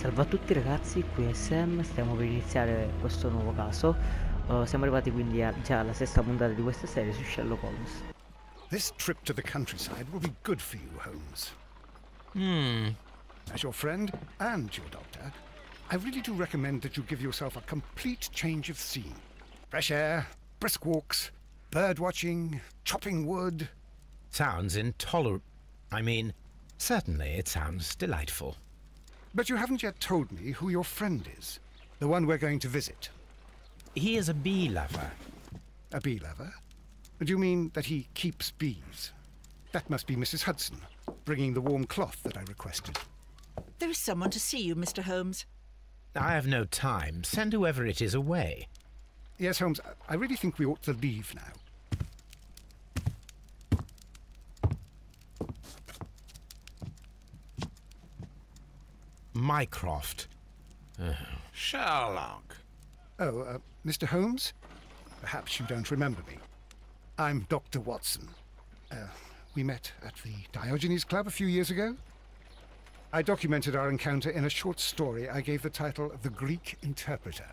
Salve a tutti ragazzi, qui è Sam, stiamo per iniziare questo nuovo caso. Siamo arrivati quindi già alla sesta puntata di questa serie su Sherlock Holmes. This trip to the countryside will be good for you, Holmes. As your friend and your doctor, I really do recommend that you give yourself a complete change of scene. Fresh air, brisk walks, bird watching, chopping wood. Sounds intolerable. I mean, certainly it sounds delightful. But you haven't yet told me who your friend is, the one we're going to visit. He is a bee lover. A bee lover? Do you mean that he keeps bees? That must be Mrs. Hudson, bringing the warm cloth that I requested. There is someone to see you, Mr. Holmes. I have no time. Send whoever it is away. Yes, Holmes, I really think we ought to leave now. Mycroft. Sherlock. Oh, Mr. Holmes? Perhaps you don't remember me. I'm Dr. Watson. We met at the Diogenes Club a few years ago. I documented our encounter in a short story I gave the title The Greek Interpreter.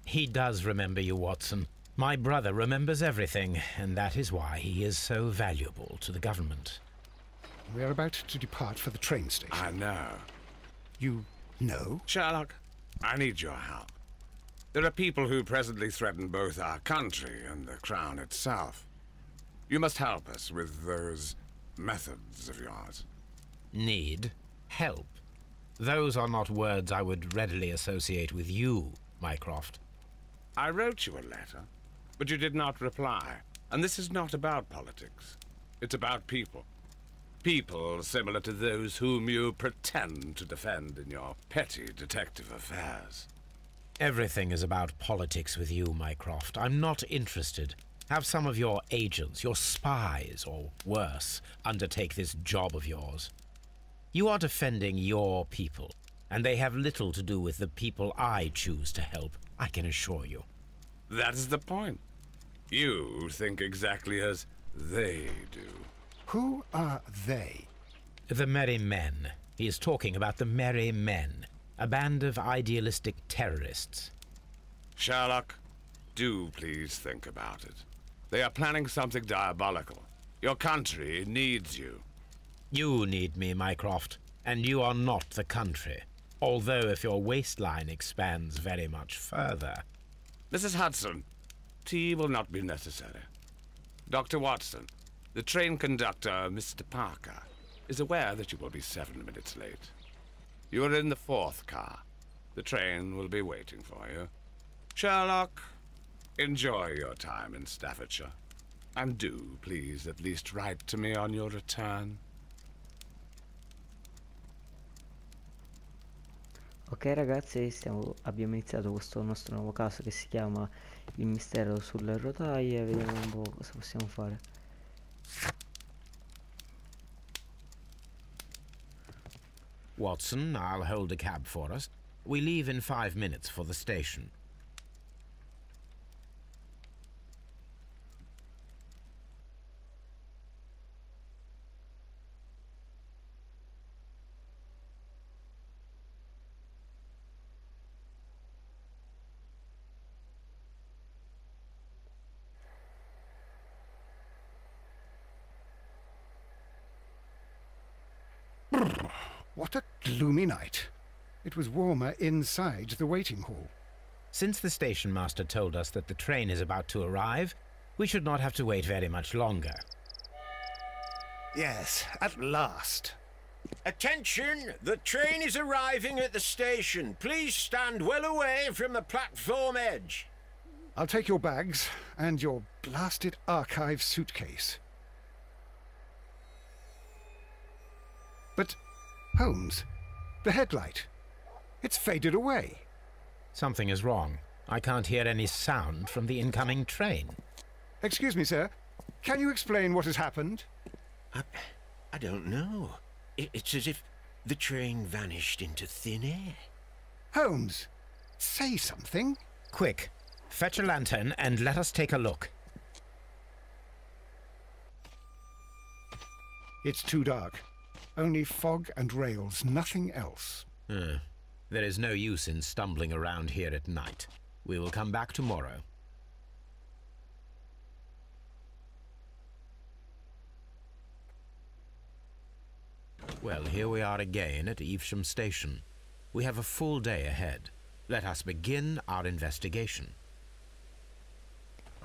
He does remember you, Watson. My brother remembers everything, and that is why he is so valuable to the government. We're about to depart for the train station. I know. You know? Sherlock, I need your help. There are people who presently threaten both our country and the Crown itself. You must help us with those methods of yours. Need? Help? Those are not words I would readily associate with you, Mycroft. I wrote you a letter, but you did not reply. And this is not about politics. It's about people. People similar to those whom you pretend to defend in your petty detective affairs. Everything is about politics with you, Mycroft. I'm not interested. Have some of your agents, your spies, or worse, undertake this job of yours. You are defending your people, and they have little to do with the people I choose to help, I can assure you. That is the point. You think exactly as they do. Who are they? The Merry Men. He is talking about the Merry Men, a band of idealistic terrorists. Sherlock, do please think about it. They are planning something diabolical. Your country needs you. You need me, Mycroft, and you are not the country. Although if your waistline expands very much further... Mrs. Hudson, tea will not be necessary. Dr. Watson, the train conductor, Mr. Parker, is aware that you will be 7 minutes late. You are in the 4th car. The train will be waiting for you. Sherlock, enjoy your time in Staffordshire. And do, please, at least write to me on your return. Ok ragazzi, abbiamo iniziato questo nostro nuovo caso che si chiama Il mistero sulle rotaie. Vediamo un po' cosa possiamo fare. Watson, I'll hold a cab for us. We leave in 5 minutes for the station. What a gloomy night. It was warmer inside the waiting hall. Since the station master told us that the train is about to arrive, we should not have to wait very much longer. Yes, at last. Attention! The train is arriving at the station. Please stand well away from the platform edge. I'll take your bags and your blasted archive suitcase. But, Holmes, the headlight, it's faded away. Something is wrong. I can't hear any sound from the incoming train. Excuse me, sir. Can you explain what has happened? I don't know. It's as if the train vanished into thin air. Holmes, say something. Quick, fetch a lantern and let us take a look. It's too dark. Only fog and rails, nothing else. There is no use in stumbling around here at night. We will come back tomorrow. Well, here we are again at Evesham Station. We have a full day ahead. Let us begin our investigation.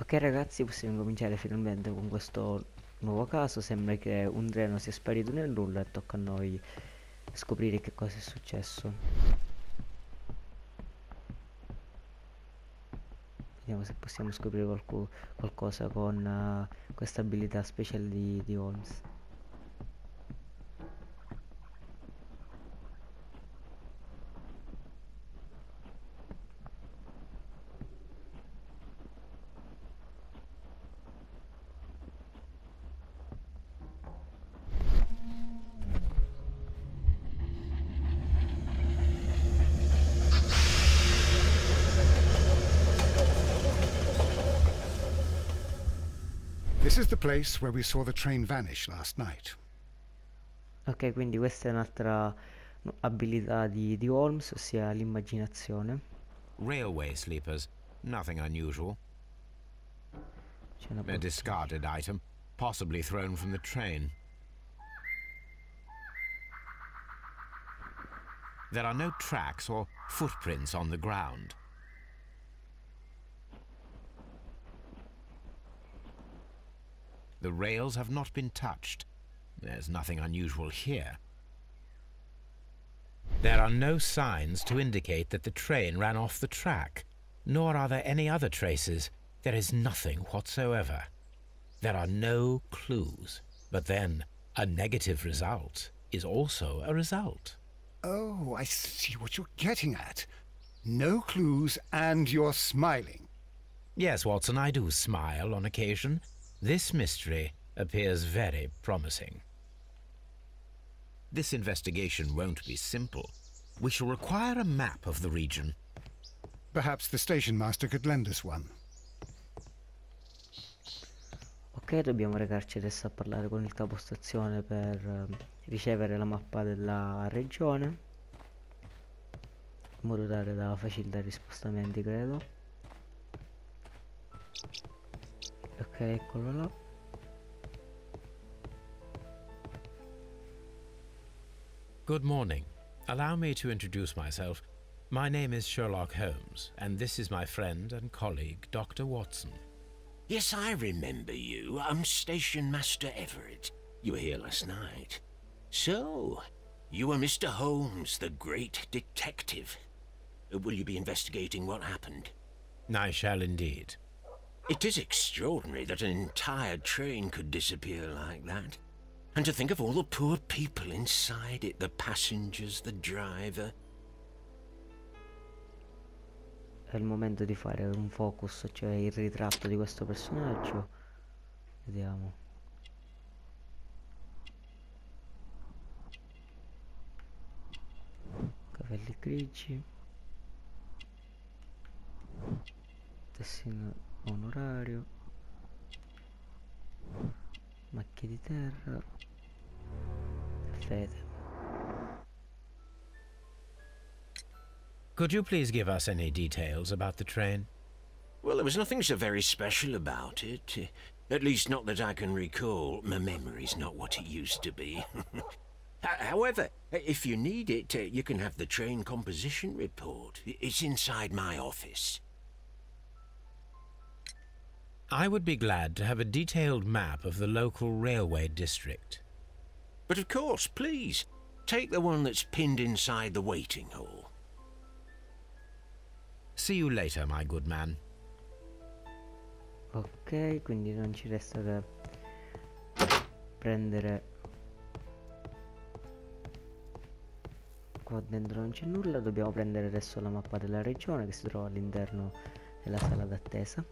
Ok ragazzi, possiamo cominciare finalmente con questo nuovo caso. Sembra che un treno sia sparito nel nulla e tocca a noi scoprire che cosa è successo. Vediamo se possiamo scoprire qualcosa con questa abilità speciale di Holmes. This is the place where we saw the train vanish last night. Ok, quindi questa è un'altra abilità di Holmes, ossia l'immaginazione. Railway sleepers. Nothing unusual. C'è una A discarded item, possibly thrown from the train. There are no tracks or footprints on the ground. The rails have not been touched. There's nothing unusual here. There are no signs to indicate that the train ran off the track, nor are there any other traces. There is nothing whatsoever. There are no clues. But then, a negative result is also a result. Oh, I see what you're getting at. No clues and you're smiling. Yes, Watson, I do smile on occasion. This mystery appears very promising. This investigation won't be simple. We shall require a map of the region. Perhaps the station master could lend us one. Ok, dobbiamo recarci adesso a parlare con il capostazione per ricevere la mappa della regione, in modo tale da facilitare gli spostamenti, credo. Ok, eccolo là. Good morning. Allow me to introduce myself. My name is Sherlock Holmes, and this is my friend and colleague, Dr. Watson. Yes, I remember you. I'm Station Master Everett. You were here last night. So, you were Mr. Holmes, the great detective. Will you be investigating what happened? I shall indeed. It is extraordinary that an entire train could disappear like that. And to think of all the poor people inside it, the passengers, the driver. È il momento di fare un focus, cioè il ritratto di questo personaggio. Vediamo. Capelli grigi. Tessino onorario. Macchie di terra. Fede. Could you please give us any details about the train? Well, there was nothing so very special about it. At least not that I can recall. My memory's not what it used to be. However, if you need it, you can have the train composition report. It's inside my office. I would be glad to have a detailed map of the local railway district. But of course, please, take the one that's pinned inside the waiting hall. See you later, my good man. Ok, quindi non ci resta che prendere. Qua dentro non c'è nulla, dobbiamo prendere adesso la mappa della regione che si trova all'interno della sala d'attesa.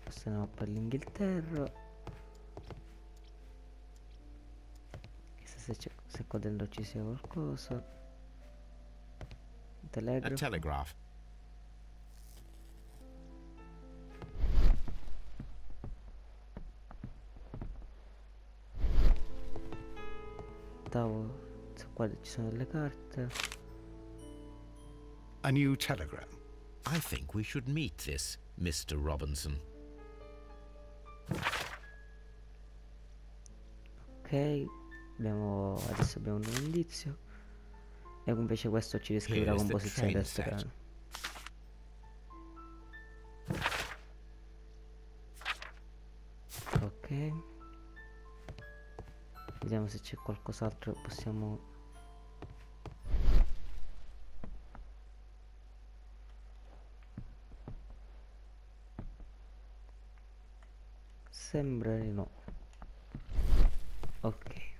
Questa è una mappa dell'Inghilterra. Se qua dentro ci sia qualcosa. A Telegraph. telegraph. tavolo, qua ci sono delle carte. A new telegram. I think we should meet this Mr. Robinson. Ok, adesso abbiamo un nuovo indizio. E invece questo ci descrive la Here is the composizione train del set. treno. Ok. Vediamo se c'è qualcos'altro che possiamo... Sembra di no. Ok.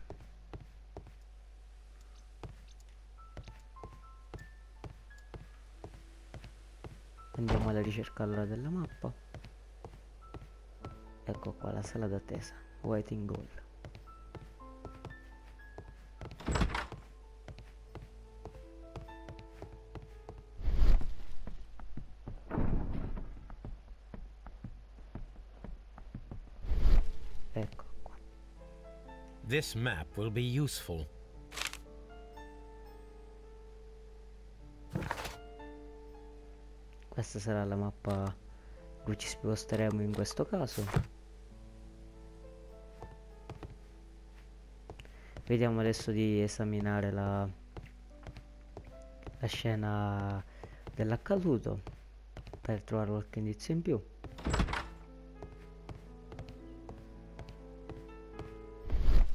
Andiamo alla ricerca allora della mappa. Ecco qua la sala d'attesa, waiting hall. Ecco qua. This map will be useful. Questa sarà la mappa cui ci sposteremo in questo caso. Vediamo adesso di esaminare la scena dell'accaduto per trovare qualche indizio in più.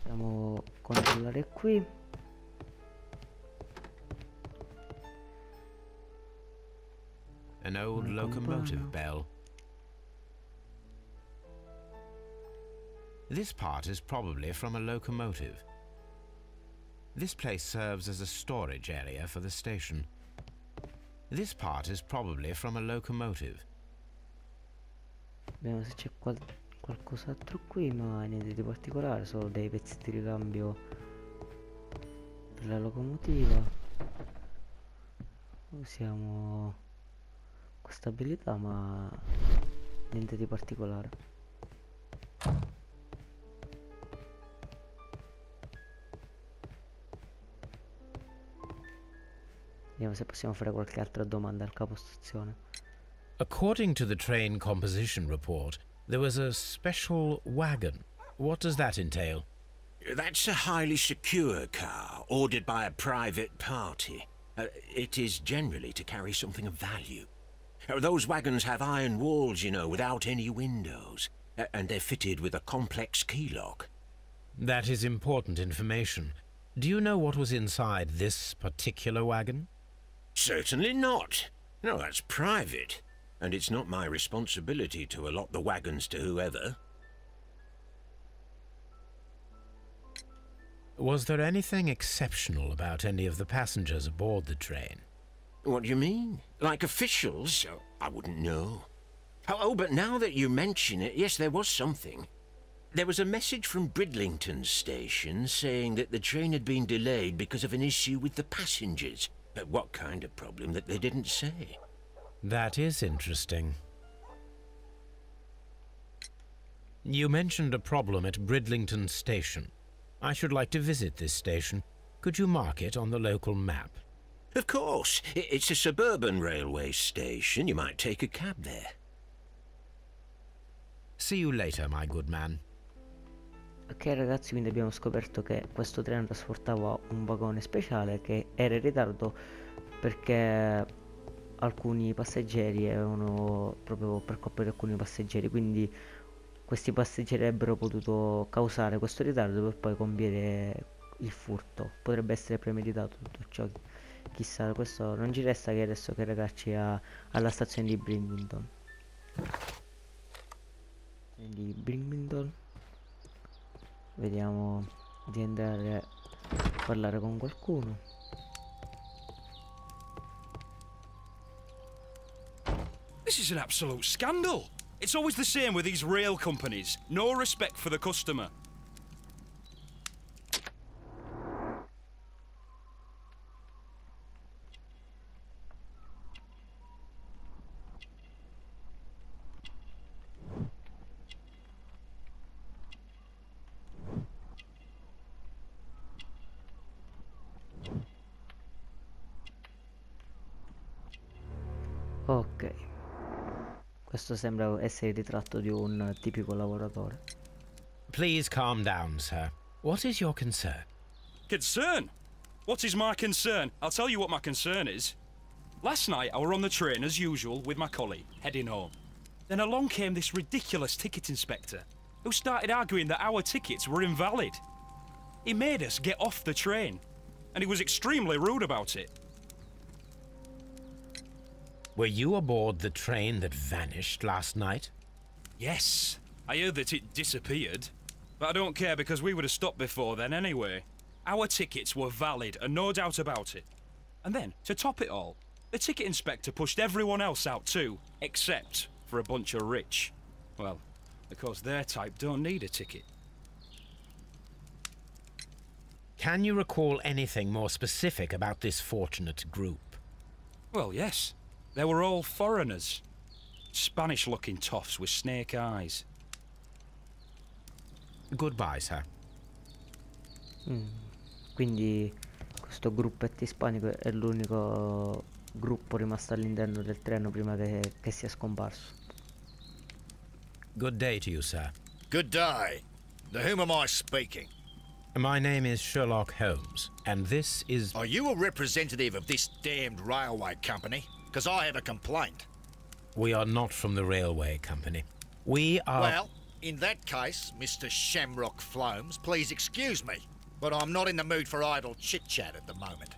Andiamo a controllare qui. An old Una locomotive campana. bell. This part is probably from a locomotive. This place serves as a storage area for the station. This part is probably from a locomotive. Vediamo se c'è qualcos'altro qui, ma niente di particolare, solo dei pezzi di ricambio della locomotiva. Usiamo questa abilità, ma niente di particolare. Vediamo se possiamo fare qualche altra domanda al capostazione. According to the train composition report, there was a special wagon. What does that entail? That's a highly secure car, ordered by a private party. It is generally to carry something of value. Those wagons have iron walls, you know, without any windows. And they're fitted with a complex key lock. That is important information. Do you know what was inside this particular wagon? Certainly not. No, that's private. And it's not my responsibility to allot the wagons to whoever. Was there anything exceptional about any of the passengers aboard the train? What do you mean? Like officials? I wouldn't know. Oh, but now that you mention it, yes, there was something. There was a message from Bridlington station saying that the train had been delayed because of an issue with the passengers. What kind of problem that they didn't say? That is interesting. You mentioned a problem at Bridlington station. I should like to visit this station. Could you mark it on the local map? Of course. It's a suburban railway station. You might take a cab there. See you later, my good man. Ok ragazzi, quindi abbiamo scoperto che questo treno trasportava un vagone speciale che era in ritardo perché alcuni passeggeri erano proprio per colpa di alcuni passeggeri, quindi questi passeggeri avrebbero potuto causare questo ritardo per poi compiere il furto. Potrebbe essere premeditato tutto ciò, chissà, questo non ci resta che adesso che recarci alla stazione di Birmingham. Vediamo di andare a parlare con qualcuno. This is an absolute scandal. It's always the same with these rail companies. No respect for the customer. Ok. Questo sembra essere il ritratto di un tipico lavoratore. Please calm down, sir. What is your concern? Concern? What is my concern? I'll tell you what my concern is. Last night I were on the train as usual with my colleague, heading home. Then along came this ridiculous ticket inspector, who started arguing that our tickets were invalid. He made us get off the train, and he was extremely rude about it. Were you aboard the train that vanished last night? Yes, I heard that it disappeared. But I don't care because we would have stopped before then anyway. Our tickets were valid and no doubt about it. And then, to top it all, the ticket inspector pushed everyone else out too, except for a bunch of rich. Well, because their type don't need a ticket. Can you recall anything more specific about this fortunate group? Well, yes. They were all foreigners. Spanish-looking toffs with snake eyes. Goodbye, sir. Quindi questo gruppetto ispanico è l'unico gruppo rimasto all'interno del treno prima che sia scomparso. Good day to you, sir. Good day. To whom am I speaking? My name is Sherlock Holmes, and this is... Are you a representative of this damned railway company? Because I have a complaint. We are not from the railway company. We are... Well, in that case, Mr. Shamrock Flomes, please excuse me, but I'm not in the mood for idle chit-chat at the moment.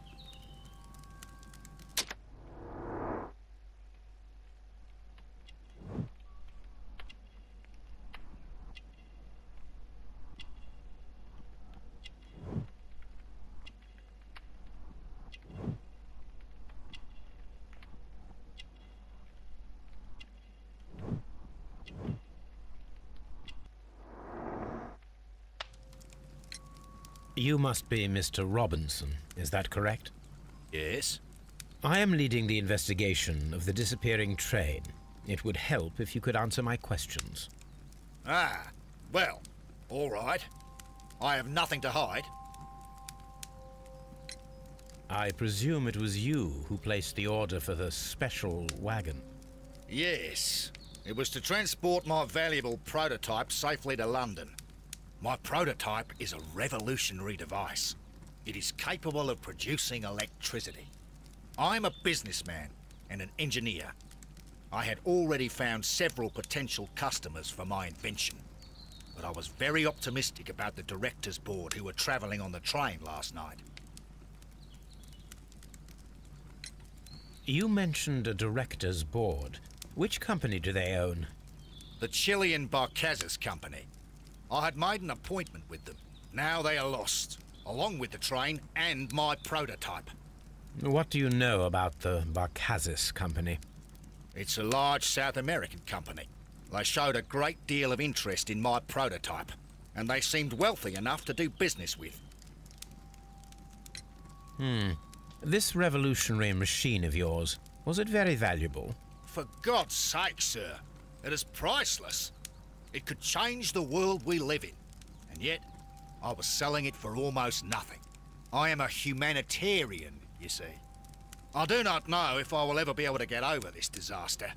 You must be Mr. Robinson, is that correct? Yes? I am leading the investigation of the disappearing train. It would help if you could answer my questions. Ah, well, all right. I have nothing to hide. I presume it was you who placed the order for the special wagon. Yes. It was to transport my valuable prototype safely to London. My prototype is a revolutionary device. It is capable of producing electricity. I'm a businessman and an engineer. I had already found several potential customers for my invention, but I was very optimistic about the directors' board who were travelling on the train last night. You mentioned a director's board. Which company do they own? The Chilean Barcazas Company. I had made an appointment with them. Now they are lost, along with the train and my prototype. What do you know about the Barcazas Company? It's a large South American company. They showed a great deal of interest in my prototype, and they seemed wealthy enough to do business with. This revolutionary machine of yours, was it very valuable? For God's sake, sir, it is priceless. It could change the world we live in, and yet I was selling it for almost nothing. I am a humanitarian, you see. I do not know if I will ever be able to get over this disaster.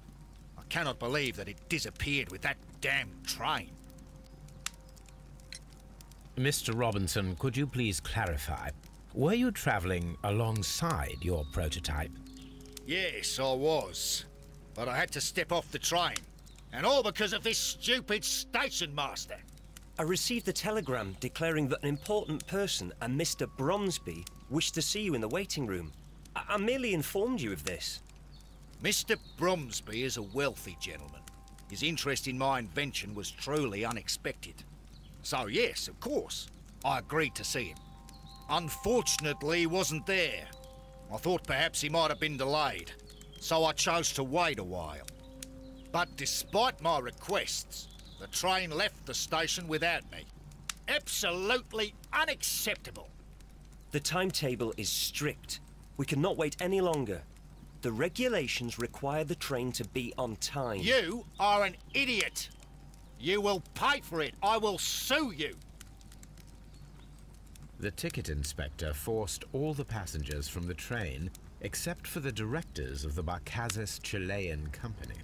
I cannot believe that it disappeared with that damned train. Mr. Robinson, could you please clarify? Were you travelling alongside your prototype? Yes, I was. But I had to step off the train. And all because of this stupid station master. I received a telegram declaring that an important person, a Mr. Bromsby, wished to see you in the waiting room. I merely informed you of this. Mr. Bromsby is a wealthy gentleman. His interest in my invention was truly unexpected. So yes, of course, I agreed to see him. Unfortunately, he wasn't there. I thought perhaps he might have been delayed, so I chose to wait a while. But despite my requests, the train left the station without me. Absolutely unacceptable. The timetable is strict. We cannot wait any longer. The regulations require the train to be on time. You are an idiot. You will pay for it. I will sue you. The ticket inspector forced all the passengers from the train except for the directors of the Barcazes Chilean Company.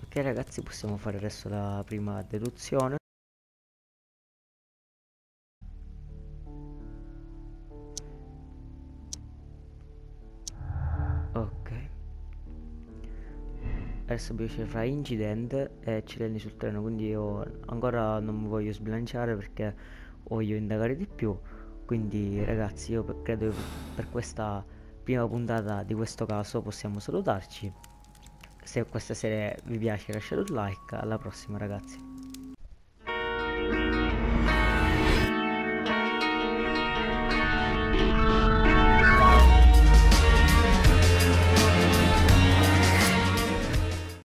Ok ragazzi, possiamo fare adesso la prima deduzione. Ok. Adesso abbiamo scelto fra incident e cileni sul treno, quindi io ancora non mi voglio sbilanciare perché voglio indagare di più. Quindi ragazzi, io credo che per questa prima puntata di questo caso possiamo salutarci. Se questa serie vi piace lasciate un like, alla prossima ragazzi.